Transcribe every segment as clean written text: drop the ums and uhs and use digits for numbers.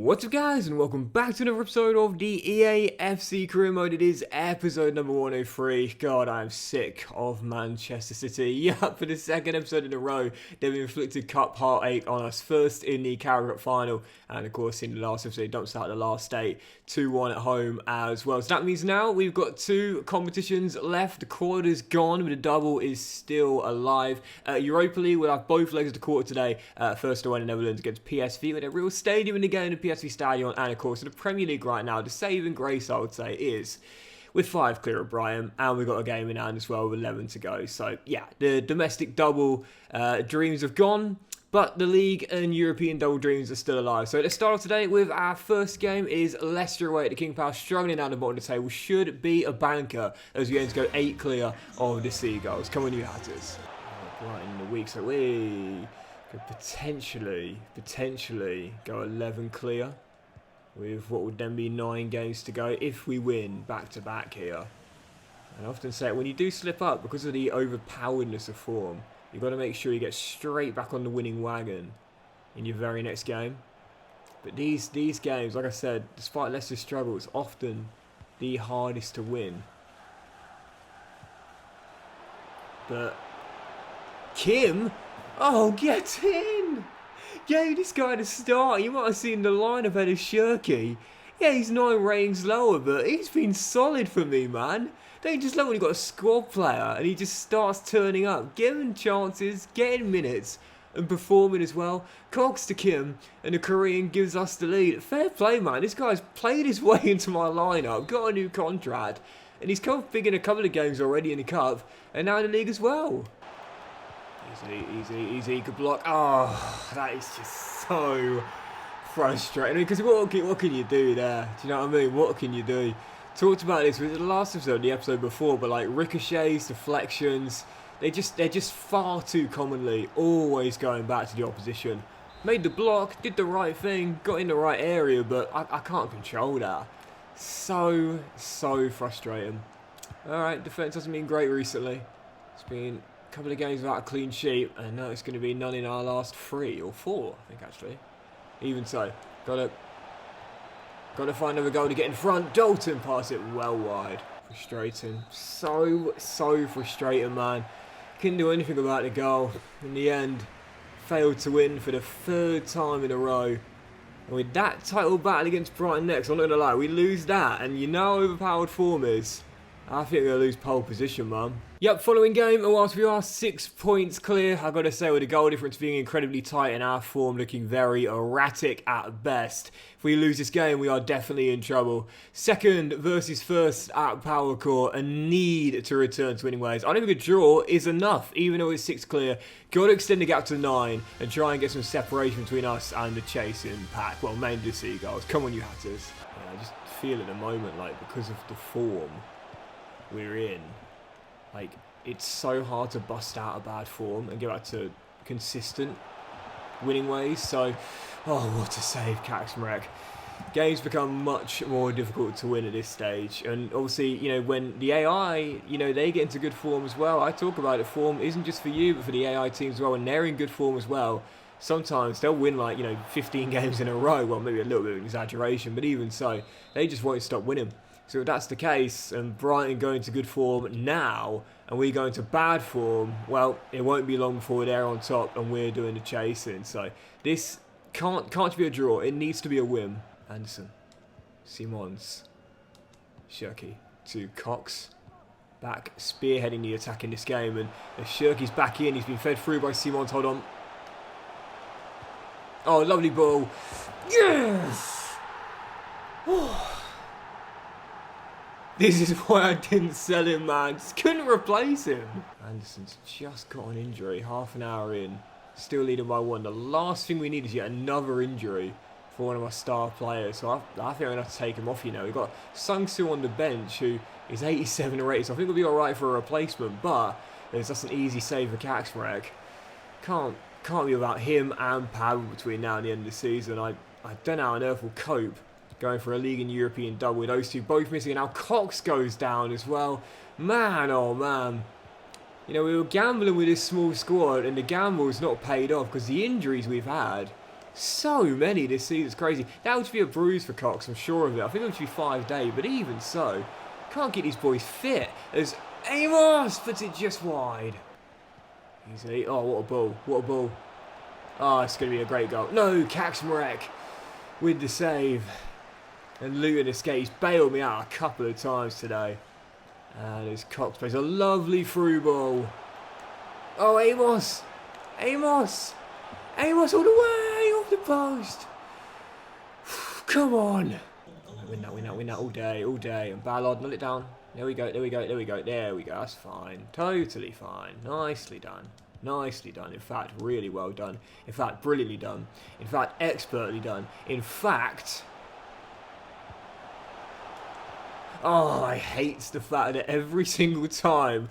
What's up guys, and welcome back to another episode of the EA FC Career Mode. It is episode number 103. God, I'm sick of Manchester City. Yup, for the second episode in a row, they've inflicted cup heartache on us. First in the Carabao Cup final, and of course in the last episode, don't start the last day, 2-1 at home as well. So that means now we've got two competitions left. The quarter's gone, but the double is still alive. Europa League, we'll have both legs of the quarter today. First away in the Netherlands against PSV, with a real stadium in the game, the PSV Stadion, and of course in the Premier League right now, the saving grace I would say is with 5 clear of Brighton, and we've got a game in hand as well with 11 to go. So yeah, the domestic double dreams have gone, but the league and European double dreams are still alive. So let's start off today with our first game is Leicester away at the King Power, struggling down the bottom of the table. Should be a banker as we aim to go 8 clear of the Seagulls. Come on, you Hatters. Brighton in the week, so we could potentially go 11 clear with what would then be 9 games to go if we win back-to-back here. And I often say when you do slip up, because of the overpoweredness of form, you've got to make sure you get straight back on the winning wagon in your very next game. But these games, like I said, despite Leicester's struggles, often the hardest to win. But Kim, oh, get in! Gave this guy the start. You might have seen the lineup had a Shirky. Yeah, he's 9 ratings lower, but he's been solid for me, man. Don't just love when you've got a squad player and he just starts turning up, giving chances, getting minutes, and performing as well. Cogs to Kim, and the Korean gives us the lead. Fair play, man. This guy's played his way into my lineup, got a new contract, and he's come big in a couple of games already in the cup, and now in the league as well. Easy, good block. Oh, that is just so frustrating. Because what can you do there? Do you know what I mean? What can you do? Talked about this with the last episode, the episode before, but like ricochets, deflections, they're just far too commonly always going back to the opposition. Made the block, did the right thing, got in the right area, but I can't control that. So frustrating. Alright, defence hasn't been great recently. It's been couple of games without a clean sheet, and now it's going to be none in our last 3 or 4, I think actually. Even so, gotta find another goal to get in front. Dalton pass it well wide. Frustrating. So frustrating, man. Couldn't do anything about the goal. In the end, failed to win for the 3rd time in a row. And with that title battle against Brighton next, I'm not gonna lie, we lose that, and you know how overpowered form is. I think we're going to lose pole position, man. Yep, following game, and whilst we are 6 points clear, I've got to say with the goal difference being incredibly tight and our form looking very erratic at best. If we lose this game, we are definitely in trouble. Second versus first at Power Core, a need to return to winning ways. I don't think a draw is enough, even though it's 6 clear. Got to extend the gap to 9 and try and get some separation between us and the chasing pack. Well, mainly the Seagulls. Come on, you Hatters. Yeah, I just feel at the moment, like, because of the form we're in, like, it's so hard to bust out a bad form and get back to consistent winning ways. So, oh, what a save, Kaczmarek. Games become much more difficult to win at this stage, and obviously, you know, when the AI, you know, they get into good form as well. I talk about it, form isn't just for you, but for the AI teams as well, and they're in good form as well. Sometimes they'll win, like, you know, 15 games in a row. Well, maybe a little bit of an exaggeration, but even so, they just won't stop winning. So if that's the case, and Brighton going to good form now, and we go into bad form, well, it won't be long before they're on top and we're doing the chasing. So this can't be a draw. It needs to be a win. Anderson, Simons, Shirky to Cox. Back, spearheading the attack in this game, and as Shirky's back in, he's been fed through by Simons. Hold on. Oh, lovely ball. Yes! This is why I didn't sell him, man. Just couldn't replace him. Anderson's just got an injury, half an hour in. Still leading by 1. The last thing we need is yet another injury for one of our star players. So I think I'm going to have to take him off, you know. We've got Sung-Soo on the bench, who is 87 or 80, so I think we'll be alright for a replacement. But there's just an easy save for Kaczmarek. Can't be without him and Pavel between now and the end of the season. I don't know how on earth we'll cope going for a league and European double with those two both missing, and now Cox goes down as well. Man, oh man. You know, we were gambling with this small squad, and the gamble has not paid off because the injuries we've had So many this season, it's crazy. That would be a bruise for Cox, I'm sure of it. I think it would be 5 days, but even so, can't get these boys fit as Amos puts it just wide. Easily. Oh, what a ball. What a ball. Oh, it's going to be a great goal. No, Kaczmarek with the save. And Luton escapes. Bailed me out a couple of times today. And as Cox plays a lovely through ball. Oh, Amos. Amos. Amos all the way off the post. Come on. Win that all day. And Ballard, null it down. There we go. There we go. That's fine. Totally fine. Nicely done. In fact, really well done. In fact, brilliantly done. In fact, expertly done. In fact... Oh, I hate the fact that every single time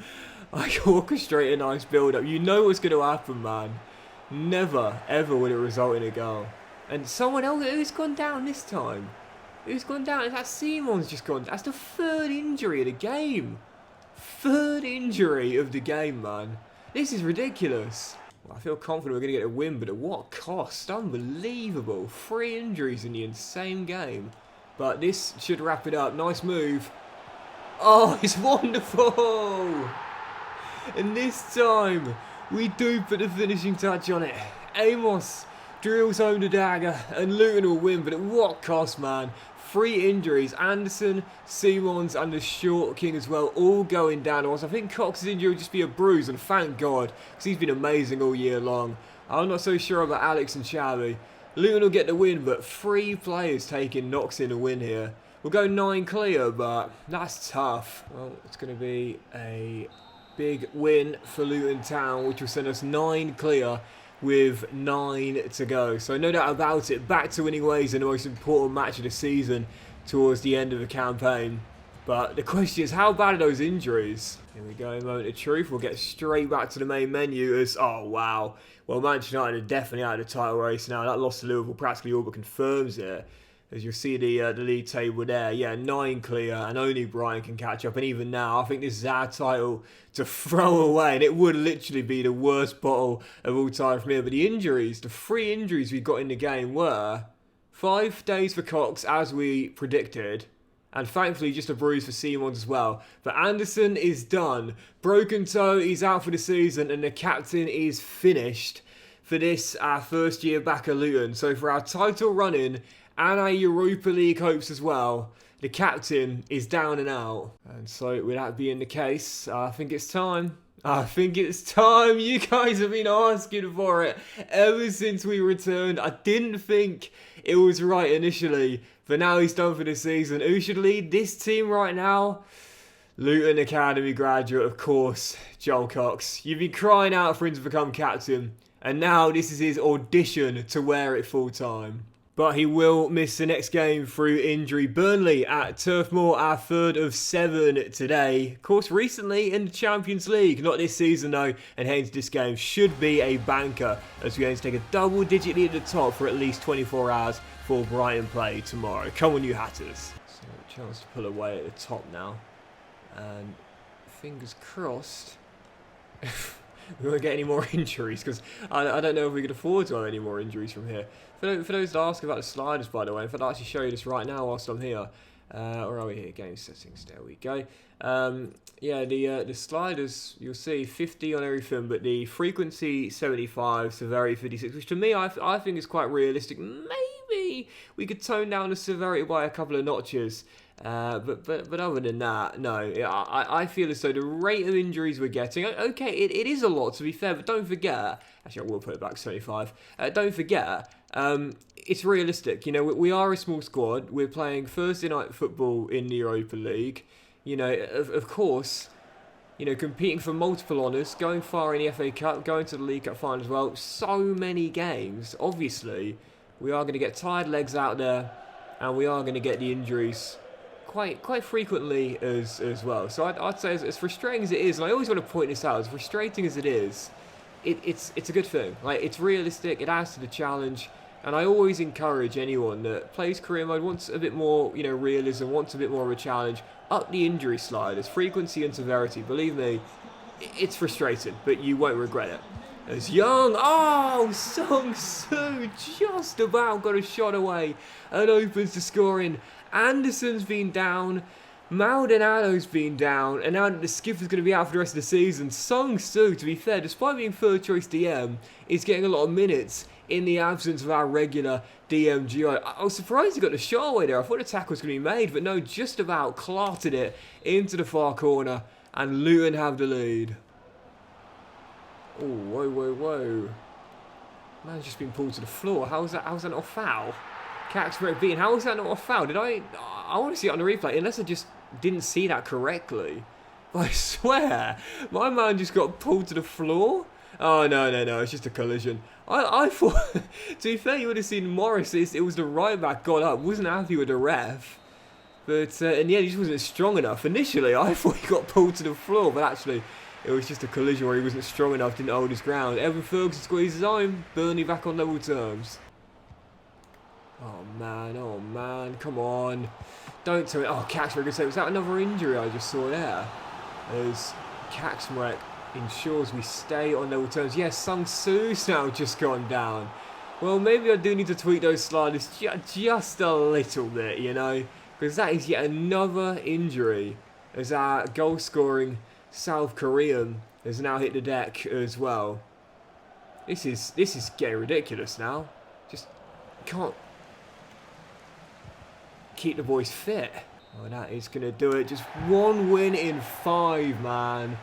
I orchestrate a nice build-up, you know what's going to happen, man. Never, ever will it result in a goal. And someone else, who's gone down this time? Who's gone down? That Simon's just gone. That's the 3rd injury of the game. 3rd injury of the game, man. This is ridiculous. Well, I feel confident we're going to get a win, but at what cost? Unbelievable. 3 injuries in the insane game. But this should wrap it up. Nice move. Oh, it's wonderful. And this time, we do put the finishing touch on it. Amos drills home the dagger, and Luton will win, but at what cost, man? 3 injuries. Anderson, Simons, and the short king as well, all going down. I think Cox's injury will just be a bruise, and thank God, because he's been amazing all year long. I'm not so sure about Alex and Xavi. Luton will get the win, but 3 players taking knocks in a win here. We'll go 9 clear, but that's tough. Well, it's going to be a big win for Luton Town, which will send us 9 clear with 9 to go. So no doubt about it, back to winning ways in the most important match of the season towards the end of the campaign. But the question is, how bad are those injuries? Here we go, moment of truth. We'll get straight back to the main menu as, oh wow. Well, Manchester United are definitely out of the title race now. That loss to Liverpool practically all but confirms it. As you'll see the league table there. Yeah, 9 clear, and only Brian can catch up. And even now, I think this is our title to throw away. And it would literally be the worst bottle of all time from here. But the injuries, the 3 injuries we got in the game were 5 days for Cox, as we predicted. And thankfully, just a bruise for Simons as well. But Anderson is done. Broken toe, he's out for the season. And the captain is finished for this, our first year back at Luton. So for our title run-in and our Europa League hopes as well, the captain is down and out. And so with that being the case, I think it's time. You guys have been asking for it ever since we returned. I didn't think it was right initially, but now he's done for the season. Who should lead this team right now? Luton Academy graduate, of course, Joel Cox. You've been crying out for him to become captain, and now this is his audition to wear it full time. But he will miss the next game through injury. Burnley at Turf Moor, our 3rd of 7 today. Of course, recently in the Champions League. Not this season, though. And heading to this game should be a banker, as we aim to take a double-digit lead at the top for at least 24 hours for Brighton play tomorrow. Come on, you Hatters. So, a chance to pull away at the top now. And fingers crossed... we won't get any more injuries, because I don't know if we could afford to have any more injuries from here. For those that ask about the sliders, by the way, if I'd actually show you this right now whilst I'm here. Where are we here? Game settings, there we go. Yeah, the sliders, you'll see 50 on everything, but the frequency 75, severity 56, which to me I think is quite realistic. Maybe we could tone down the severity by a couple of notches. But other than that, no. I feel as though the rate of injuries we're getting, okay, it is a lot to be fair, but don't forget, actually I will put it back to 75, don't forget, it's realistic. You know, we are a small squad, we're playing Thursday night football in the Europa League, you know, of course, you know, competing for multiple honours, going far in the FA Cup, going to the League Cup final as well, so many games, obviously, we are going to get tired legs out there, and we are going to get the injuries quite frequently as well. So I'd say as frustrating as it is, and I always want to point this out, as frustrating as it is, it's a good thing. Like, it's realistic, it adds to the challenge, and I always encourage anyone that plays career mode, wants a bit more, you know, realism, wants a bit more of a challenge, up the injury sliders, frequency and severity. Believe me, it's frustrating, but you won't regret it. As Young, oh, Sung-Soo just about got a shot away and opens the scoring. Anderson's been down, Maldonado's been down, and now that the skipper's going to be out for the rest of the season, Sung-Soo, to be fair, despite being third choice DM, is getting a lot of minutes in the absence of our regular DMGI. I was surprised he got the shot away there. I thought the tackle was going to be made, but no, just about clarted it into the far corner, and Luton have the lead. Oh, whoa, whoa, whoa. Man's just been pulled to the floor. How's that not a foul? Kaczmarek beaten. How was that not a foul? I want to see it on the replay, unless I just didn't see that correctly. I swear, my man just got pulled to the floor. Oh, no, it's just a collision. I thought, to be fair, you would have seen Morris. It was the right back got up, wasn't happy with the ref. But in the end, he just wasn't strong enough. Initially, I thought he got pulled to the floor, but actually, it was just a collision where he wasn't strong enough, didn't hold his ground. Evan Ferguson squeezes home, Burnley back on level terms. Oh man, come on. Don't tell me. Oh, Kaczmarek, was that another injury I just saw there? As Kaczmarek ensures we stay on level terms. Yes, Sung-Soo's now just gone down. Well, maybe I do need to tweak those sliders just a little bit, you know? Because that is yet another injury as our goal-scoring South Korean has now hit the deck as well. This is getting ridiculous now. Just can't keep the boys fit. Oh, that is going to do it. Just one win in 5, man.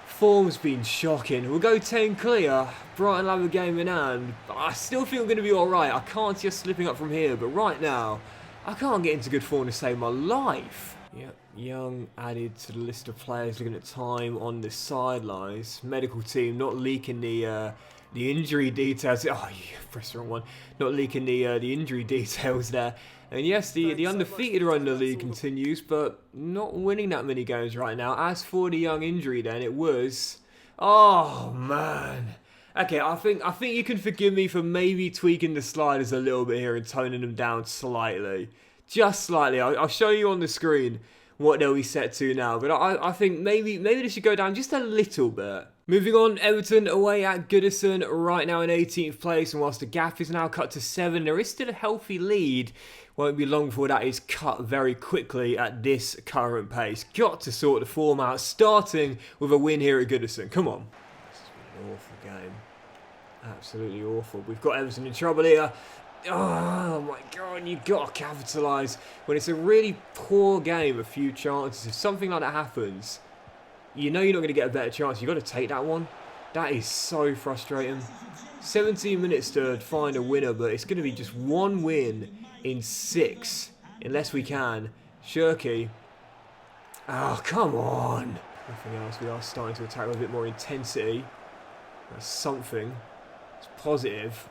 Form's been shocking. We'll go 10 clear. Brighton will have a game in hand. But I still think I'm going to be alright. I can't see us slipping up from here. But right now, I can't get into good form to save my life. Yep, Young added to the list of players looking at time on the sidelines. Medical team not leaking the injury details. Oh, you pressed the wrong one. Not leaking the injury details there. And yes, the undefeated run in the league continues, but not winning that many games right now. As for the Young injury, then it was, oh man. Okay, I think you can forgive me for maybe tweaking the sliders a little bit here and toning them down slightly. Just slightly. I'll show you on the screen what they'll be set to now. But I think maybe they should go down just a little bit. Moving on, Everton away at Goodison right now in 18th place. And whilst the gap is now cut to 7, there is still a healthy lead. Won't be long before that is cut very quickly at this current pace. Got to sort the form out, starting with a win here at Goodison. Come on. This has been an awful game. Absolutely awful. We've got Everton in trouble here. Oh my god, you've got to capitalise. When it's a really poor game, a few chances, if something like that happens, you know you're not going to get a better chance. You've got to take that one. That is so frustrating. 17 minutes to find a winner, but it's going to be just one win in 6, unless we can. Shirky. Oh, come on. Nothing else. We are starting to attack with a bit more intensity. That's something. It's positive.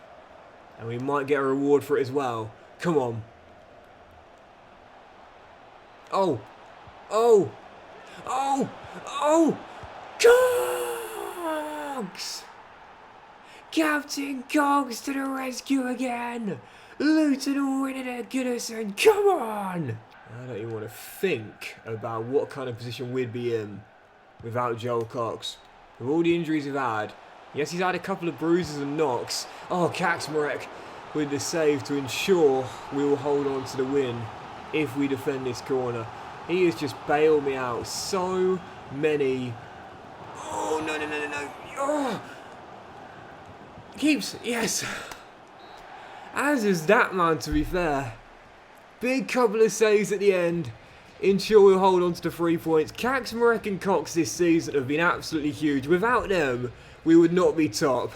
And we might get a reward for it as well. Come on. Oh. Oh. Oh. Oh. Cogs! Captain Cogs to the rescue again. Luton winning at Goodison. Come on. I don't even want to think about what kind of position we'd be in without Joel Cox. With all the injuries we've had. Yes, he's had a couple of bruises and knocks. Oh, Kaczmarek with the save to ensure we will hold on to the win if we defend this corner. He has just bailed me out. So many. Oh, no. Oh. Keeps. Yes. As is that man, to be fair. Big couple of saves at the end. Ensure we'll hold on to the 3 points. Kaczmarek and Cox this season have been absolutely huge. Without them, we would not be top.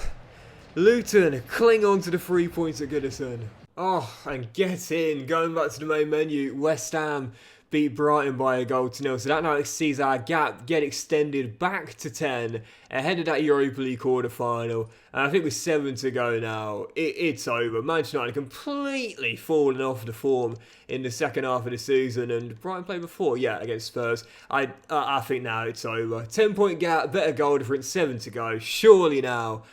Luton cling on to the 3 points at Goodison. Oh, and get in. Going back to the main menu, West Ham beat Brighton by 1-0. So that now sees our gap get extended back to 10 ahead of that Europa League quarter-final. And I think with 7 to go now, it's over. Manchester United completely fallen off the form in the second half of the season. And Brighton played before, yeah, against Spurs. I think now it's over. 10-point gap, better goal difference, 7 to go. Surely now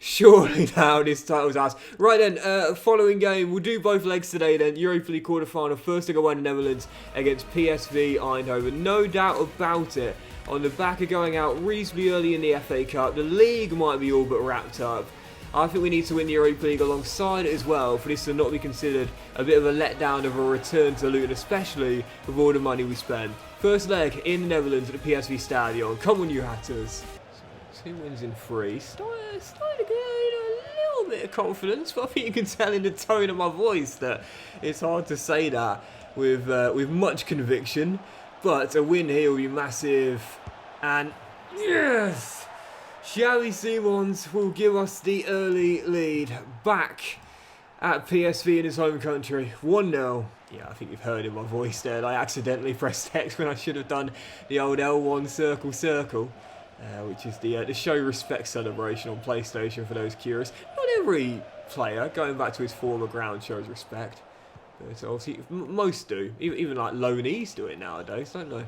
Surely now this title's ours. Right then, following game, we'll do both legs today then. Europa League quarter-final, first thing away in the Netherlands against PSV Eindhoven. No doubt about it. On the back of going out reasonably early in the FA Cup, the league might be all but wrapped up. I think we need to win the Europa League alongside it as well for this to not be considered a bit of a letdown of a return to Luton, especially with all the money we spent. First leg in the Netherlands at the PSV Stadion. Come on, you Hatters. So 2 wins in 3. Starting to get a little bit of confidence, but I think you can tell in the tone of my voice that it's hard to say that with much conviction. But a win here will be massive. And yes! Xavi Simons will give us the early lead back at PSV in his home country. 1-0. Yeah, I think you've heard in my voice there. I accidentally pressed X when I should have done the old L1 circle, which is the show respect celebration on PlayStation for those curious. Not every player going back to his former ground shows respect, but obviously most do. Even like loanees do it nowadays, don't they?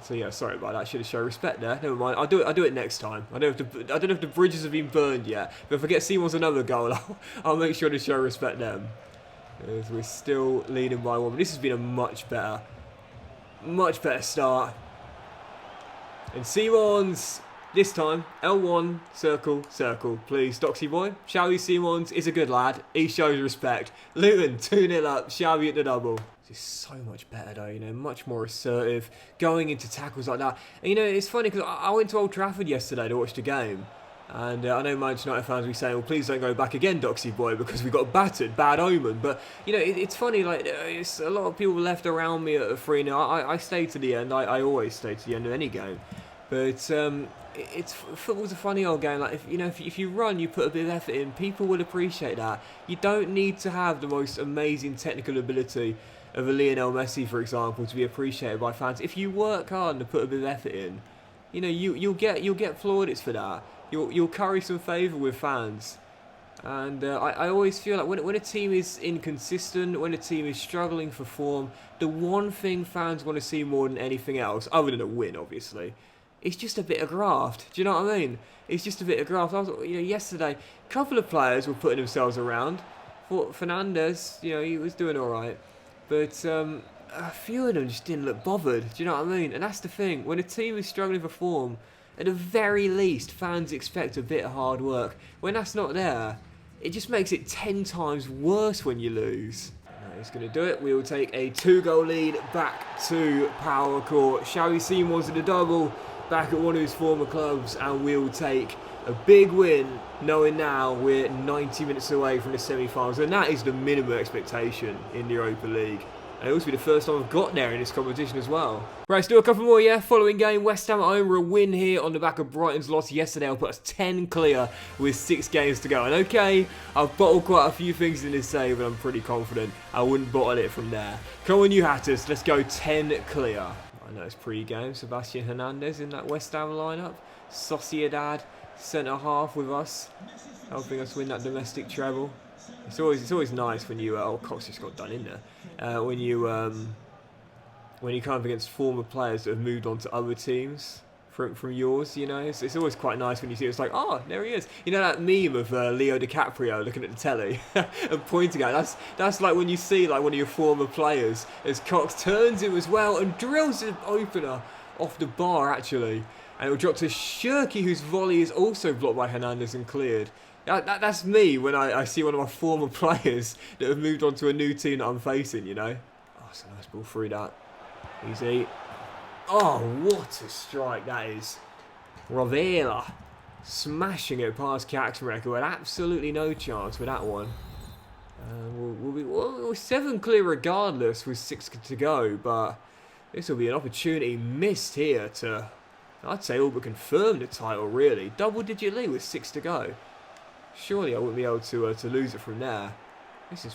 So yeah, sorry about that. Should have shown respect there. Never mind. I'll do it next time. I don't know if the bridges have been burned yet. But if I get Simon's another goal, I'll make sure to show respect them. As we're still leading by 1. But this has been a much better start. And Simons this time L1 circle, please. Doxy boy. Xavi Simons is a good lad. He shows respect. Luton 2-0 up. Xavi at the double. It's so much better though, you know, much more assertive, going into tackles like that. And, you know, it's funny because I went to Old Trafford yesterday to watch the game, and I know Manchester United fans will be saying, well, please don't go back again, Doxy boy, because we got battered, bad omen. But, you know, it's funny, like, it's a lot of people left around me at a 3-0. I stayed to the end. I always stay to the end of any game. But football's a funny old game. Like, if you run, you put a bit of effort in, people will appreciate that. You don't need to have the most amazing technical ability of a Lionel Messi, for example, to be appreciated by fans. If you work hard and put a bit of effort in, you know, you'll get plaudits for that. You'll curry some favour with fans. And I always feel like when a team is inconsistent, when a team is struggling for form, the one thing fans want to see more than anything else, other than a win, obviously, it's just a bit of graft. Do you know what I mean? It's just a bit of graft. Yesterday, a couple of players were putting themselves around. Thought Fernandes, he was doing all right. But a few of them just didn't look bothered. Do you know what I mean? And that's the thing. When a team is struggling for form, at the very least, fans expect a bit of hard work. When that's not there, it just makes it 10 times worse when you lose. He's going to do it. We will take a 2-goal lead back to Power Court. Xavi Simons in the double, back at one of his former clubs, and we'll take a big win, knowing now we're 90 minutes away from the semi-finals, and that is the minimum expectation in the Europa League. And it'll also be the first time I've got there in this competition as well. Right, let's do a couple more, yeah. Following game, West Ham at home were a win here on the back of Brighton's loss yesterday. I'll put us 10 clear with 6 games to go. And okay, I've bottled quite a few things in this save, but I'm pretty confident I wouldn't bottle it from there. Come on, you Hatters, let's go 10 clear. I know it's pre-game. Sebastian Hernandez in that West Ham lineup. Sociedad centre half with us, helping us win that domestic treble. It's always nice when you Cox just got done in there. When you come up against former players that have moved on to other teams from yours, it's always quite nice when you see it's like, oh, there he is. You know that meme of Leo DiCaprio looking at the telly and pointing at it? That's like when you see like one of your former players as Cox turns him as well and drills an opener off the bar actually. And it will drop to Shirky, whose volley is also blocked by Hernandez and cleared. That's me when I see one of my former players that have moved on to a new team that I'm facing, Oh, it's a nice ball through that. Easy. Oh, what a strike that is. Rovella smashing it past Kaczmarek, who had absolutely no chance with that one. We'll be 7 clear regardless with 6 to go, but this will be an opportunity missed here to, I'd say, all but confirm the title, really. Double-digit lead with 6 to go. Surely I wouldn't be able to lose it from there. This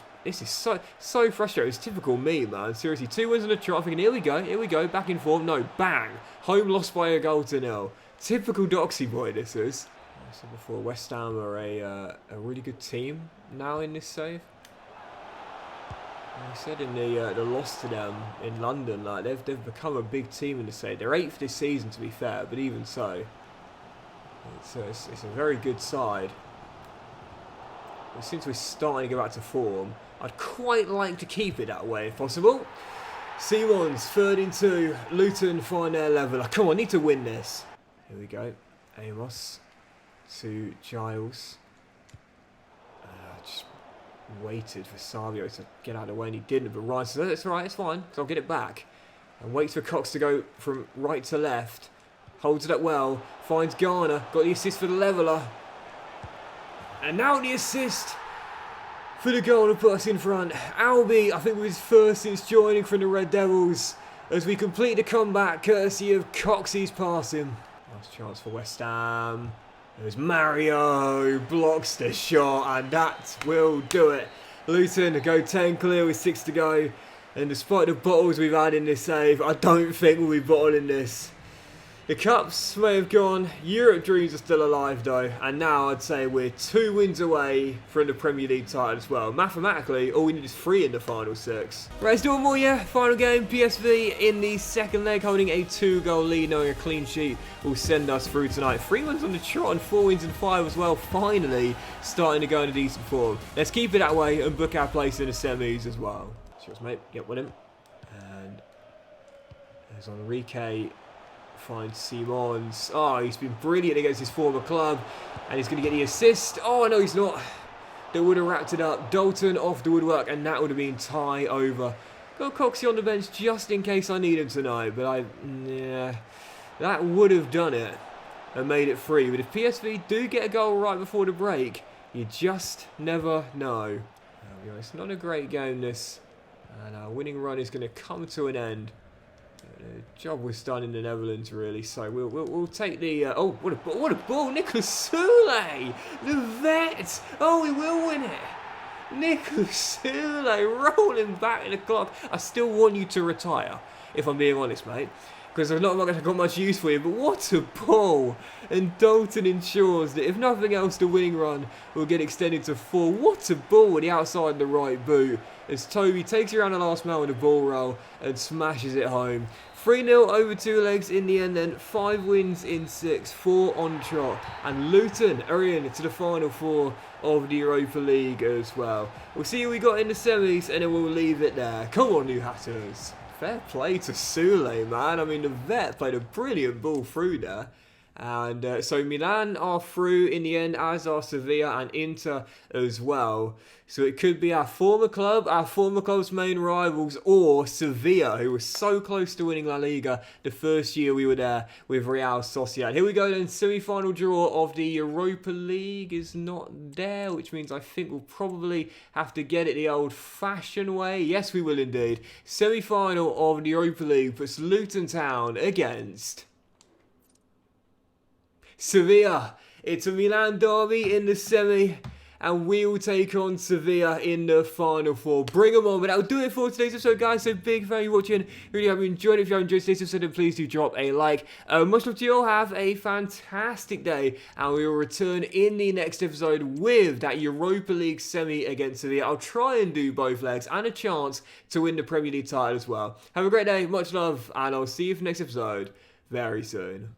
is so frustrating. It's typical me, man. Seriously, 2 wins on the trot. I'm thinking, here we go, back in form. No, bang. Home lost by a goal to 0. Typical Doxy boy, this is. I said before, West Ham are a really good team now in this save. I said in the loss to them in London, like they've become a big team in the save. They're 8th this season, to be fair, but even so, So it's a very good side. But since we're starting to go back to form, I'd quite like to keep it that way if possible. Simons, 3-2. Luton find their leveller. Come on, need to win this. Here we go. Amos to Giles. Just waited for Savio to get out of the way and he didn't, but Ryan says, it's alright, it's fine, so I'll get it back. And waits for Cox to go from right to left. Holds it up well, finds Garner, got the assist for the leveller. And now the assist for the goal to put us in front. Albie, I think, was his first since joining from the Red Devils, as we complete the comeback courtesy of Coxey's passing. Last chance for West Ham. There's Mario, blocks the shot, and that will do it. Luton go 10 clear with 6 to go. And despite the bottles we've had in this save, I don't think we'll be bottling this. The Cups may have gone, Europe dreams are still alive though, and now I'd say we're 2 wins away from the Premier League title as well. Mathematically, all we need is 3 in the final 6. Right, let's do one more, yeah. Final game, PSV in the second leg, holding a 2-goal lead, knowing a clean sheet will send us through tonight. 3 wins on the trot and 4 wins in 5 as well, finally starting to go in a decent form. Let's keep it that way and book our place in the semis as well. Cheers, mate. Yep, win him. And there's Enrique. Finds Simons. Oh, he's been brilliant against his former club. And he's going to get the assist. Oh, no, he's not. They would have wrapped it up. Dalton off the woodwork, and that would have been tie over. Got Coxey on the bench just in case I need him tonight. But yeah, that would have done it and made it 3. But if PSV do get a goal right before the break, you just never know. It's not a great game, this. And our winning run is going to come to an end. The job was done in the Netherlands, really. So we'll take the. Oh, what a ball! Nicholas Soulé, the vet. Oh, we will win it. Nicholas Soulé rolling back in the clock. I still want you to retire, if I'm being honest, mate, because I'm not going to got much use for you. But what a ball! And Dalton ensures that if nothing else, the winning run will get extended to 4. What a ball with the outside of the right boot, as Toby takes around the last man with a ball roll and smashes it home. 3-0 over 2 legs in the end then. 5 wins in 6, 4 on trot. And Luton are in to the final 4 of the Europa League as well. We'll see who we got in the semis and then we'll leave it there. Come on, New Hatters. Fair play to Soulé, man. I mean, the vet played a brilliant ball through there. And so Milan are through in the end, as are Sevilla and Inter as well. So it could be our former club's main rivals, or Sevilla, who were so close to winning La Liga the first year we were there with Real Sociedad. Here we go then, semi-final draw of the Europa League is not there, which means I think we'll probably have to get it the old-fashioned way. Yes, we will indeed. Semi-final of the Europa League puts Luton Town against Sevilla. It's a Milan derby in the semi, and we will take on Sevilla in the final 4. Bring them on. But that'll do it for today's episode, guys. So big thank you for watching. Really hope you enjoyed it. If you have enjoyed today's episode, then please do drop a like. Much love to you all. Have a fantastic day, and we will return in the next episode with that Europa League semi against Sevilla. I'll try and do both legs and a chance to win the Premier League title as well. Have a great day. Much love, and I'll see you for the next episode very soon.